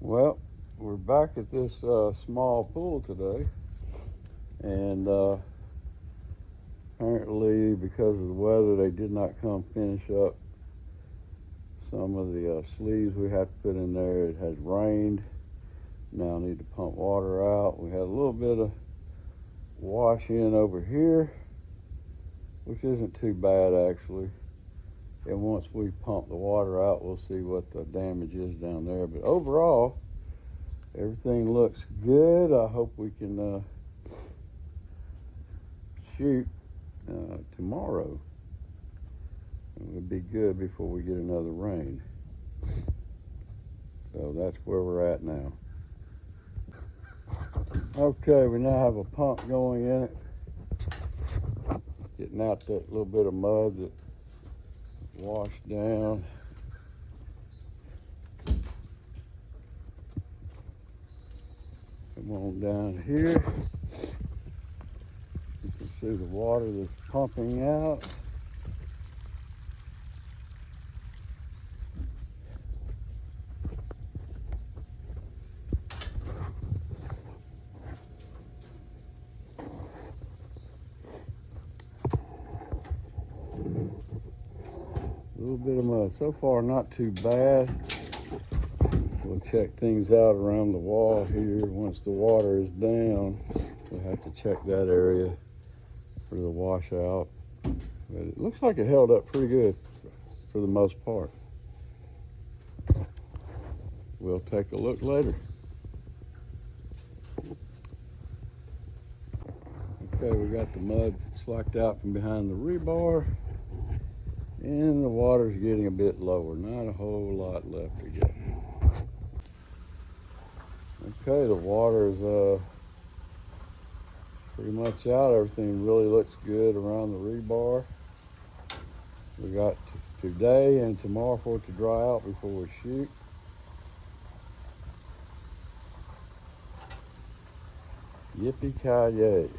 Well, we're back at this small pool today, and apparently because of the weather they did not come finish up some of the sleeves we have to put in there. It has rained. Now I need to pump water out. We had a little bit of wash in over here, which isn't too bad actually. And once we pump the water out, we'll see what the damage is down there. But overall, everything looks good. I hope we can shoot tomorrow. It would be good before we get another rain. So that's where we're at now. Okay, we now have a pump going in it, getting out that little bit of mud that washed down. Come on down here. You can see the water that's pumping out. A little bit of mud. So far, not too bad. We'll check things out around the wall here. Once the water is down, we'll have to check that area for the washout. But it looks like it held up pretty good for the most part. We'll take a look later. Okay, we got the mud slacked out from behind the rebar, and the water's getting a bit lower. Not a whole lot left to go. Okay, the water is pretty much out. Everything really looks good around the rebar. We got today and tomorrow for it to dry out before we shoot. Yippee-ki-yay.